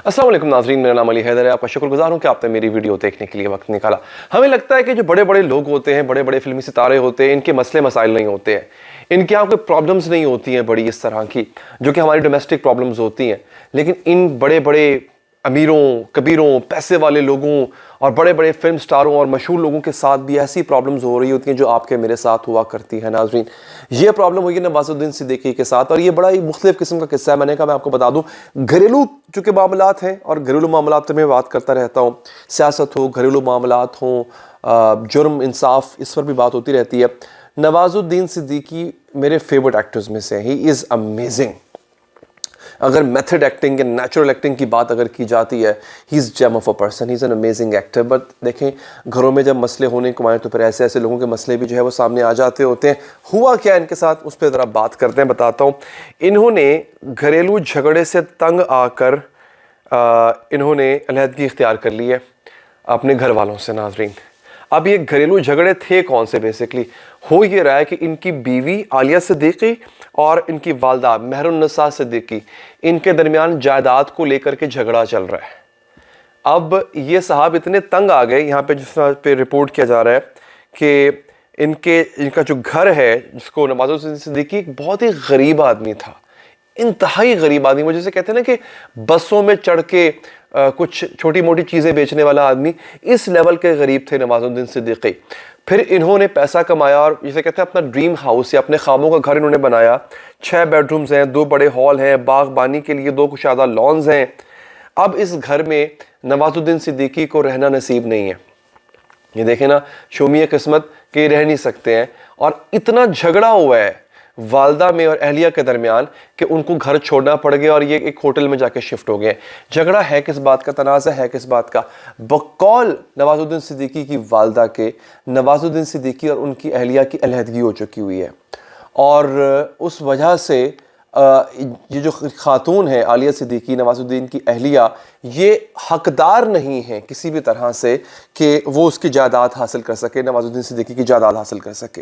अस्सलाम वालेकुम नाज़रीन, मेरा नाम अली हैदर है। आपका शुक्रगुजार हूँ कि आपने मेरी वीडियो देखने के लिए वक्त निकाला। हमें लगता है कि जो बड़े बड़े लोग होते हैं, बड़े बड़े फिल्मी सितारे होते हैं, इनके मसले मसाइल नहीं होते हैं, इनके यहाँ कोई प्रॉब्लम्स नहीं होती हैं बड़ी इस तरह की जो कि हमारी डोमेस्टिक प्रॉब्लम्स होती हैं। लेकिन इन बड़े बड़े अमीरों, कबीरों, पैसे वाले लोगों और बड़े बड़े फिल्म स्टारों और मशहूर लोगों के साथ भी ऐसी प्रॉब्लम्स हो रही होती हैं जो आपके मेरे साथ हुआ करती है। नाज़रीन, ये प्रॉब्लम हुई है नवाजुद्दीन सिद्दीकी के साथ और ये बड़ा ही मुख्तलिफ किस्म का किस्सा है। मैंने कहा मैं आपको बता दूं, घरेलू चूँकि मामलात हैं और घरेलू मामलात में बात करता रहता हूँ, सियासत हो, घरेलू मामलात हों, जुर्म इंसाफ, इस पर भी बात होती रहती है। नवाजुद्दीन सिद्दीकी मेरे फेवरेट एक्टर्स में से, ही इज़ अमेजिंग। अगर मेथड एक्टिंग या नेचुरल एक्टिंग की बात अगर की जाती है, he is gem of a person, he is an amazing actor. But देखें, घरों में जब मसले होने को आए तो फिर ऐसे ऐसे लोगों के मसले भी जो है वो सामने आ जाते होते हैं। हुआ क्या इनके साथ, उस पर ज़रा बात करते हैं, बताता हूँ। इन्होंने घरेलू झगड़े से तंग आकर इन्होंने अलहदगी इख्तियार कर ली है अपने घर वालों से। नाज़रीन, अब ये घरेलू झगड़े थे कौन से? बेसिकली हो ये रहा है कि इनकी बीवी आलिया सिद्दीकी और इनकी वालदा मेहरुन्निसा सिद्दीकी, इनके दरमियान जायदाद को लेकर के झगड़ा चल रहा है। अब ये साहब इतने तंग आ गए, यहाँ पे जिस तरह पे रिपोर्ट किया जा रहा है कि इनका जो घर है, जिसको नवाजुद्दीन सिद्दीकी एक बहुत ही गरीब आदमी था, इंतहाई गरीब आदमी, वो जैसे कहते हैं ना कि बसों में चढ़ के कुछ छोटी मोटी चीज़ें बेचने वाला आदमी, इस लेवल के गरीब थे नवाजुद्दीन सिद्दीकी। फिर इन्होंने पैसा कमाया और जिसे कहते हैं अपना ड्रीम हाउस या अपने ख्वाबों का घर इन्होंने बनाया। 6 बेडरूम्स हैं, 2 बड़े हॉल हैं, बागबानी के लिए 2 कुशादा लॉन्स हैं। अब इस घर में नवाजुद्दीन सिद्दीकी को रहना नसीब नहीं है। ये देखें ना, शोमिया किस्मत के रह नहीं सकते हैं। और इतना झगड़ा हुआ है वालदा में और अहलिया के दरमियान कि उनको घर छोड़ना पड़ गया और ये एक होटल में जाके शिफ्ट हो गए। झगड़ा है किस बात का, तनाज़ा है किस बात का? बकौल नवाजुद्दीन सिद्दीकी की वालदा के, नवाजुद्दीन सिद्दीकी और उनकी अहलिया की अलहदगी हो चुकी हुई है और उस वजह से ये जो खातून है आलिया सिद्दीकी, नवाजुद्दीन की अहलिया, ये हकदार नहीं है किसी भी तरह से कि वो उसकी जायदाद हासिल कर सके, नवाजुद्दीन सिद्दीकी की जायदाद हासिल कर सके।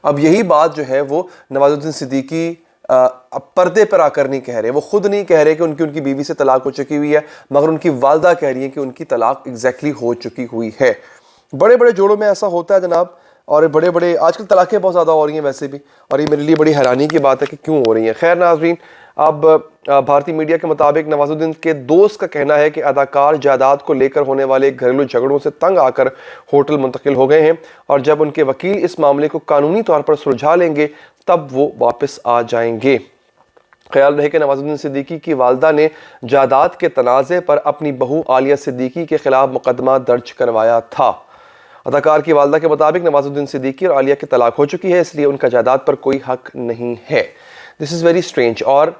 अब यही बात जो है वो नवाजुद्दीन सिद्दीकी अब पर्दे पर आकर नहीं कह रहे, वो खुद नहीं कह रहे कि उनकी बीवी से तलाक हो चुकी हुई है, मगर उनकी वालदा कह रही है कि उनकी तलाक एग्जैक्टली हो चुकी हुई है। बड़े बड़े जोड़ों में ऐसा होता है जनाब, और बड़े बड़े आजकल तलाक़ें बहुत ज़्यादा हो रही हैं वैसे भी, और ये मेरे लिए बड़ी हैरानी की बात है कि क्यों हो रही हैं। खैर नाज़रीन, अब भारतीय मीडिया के मुताबिक नवाजुद्दीन के दोस्त का कहना है कि अदाकार जायदाद को लेकर होने वाले घरेलू झगड़ों से तंग आकर होटल मुंतकिल हो गए हैं और जब उनके वकील इस मामले को कानूनी तौर पर सुलझा लेंगे तब वो वापस आ जाएंगे। ख्याल रहे कि नवाजुद्दीन सिद्दीकी की वालदा ने जायदाद के तनाज़े पर अपनी बहू आलिया सिद्दीकी के खिलाफ मुकदमा दर्ज करवाया था। अदाकार की वालदा के मुताबिक नवाजुद्दीन सिद्दीकी और आलिया की तलाक हो चुकी है, इसलिए उनका जायदाद पर कोई हक नहीं है। This is very strange. और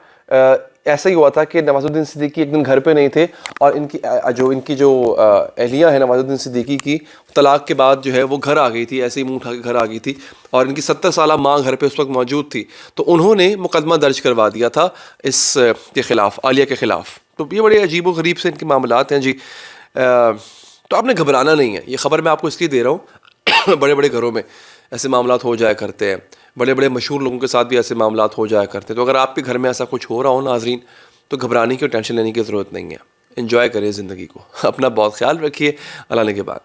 ऐसा ही हुआ था कि नवाजुद्दीन सिद्दीकी एक दिन घर पे नहीं थे और इनकी जो अहलिया है नवाजुद्दीन सिद्दीकी की, तलाक के बाद जो है वो घर आ गई थी, ऐसे ही मुँह उठा के घर आ गई थी और इनकी 70 साला माँ घर पे उस वक्त मौजूद थी, तो उन्होंने मुकदमा दर्ज करवा दिया था इस के ख़िलाफ़, आलिया के ख़िलाफ़। तो ये बड़े अजीब व गरीब से इनके मामलात हैं जी। तो आपने घबराना नहीं है, ये ख़बर मैं आपको इसलिए दे रहा हूँ बड़े बड़े घरों में ऐसे मामलात हो जाया करते हैं, बड़े बड़े मशहूर लोगों के साथ भी ऐसे मामलात हो जाया करते हैं। तो अगर आपके घर में ऐसा कुछ हो रहा हो नाज़रीन, तो घबराने की और टेंशन लेने की ज़रूरत नहीं है। एंजॉय करिए ज़िंदगी को, अपना बहुत ख्याल रखिए। अल्लाह ने के बाद।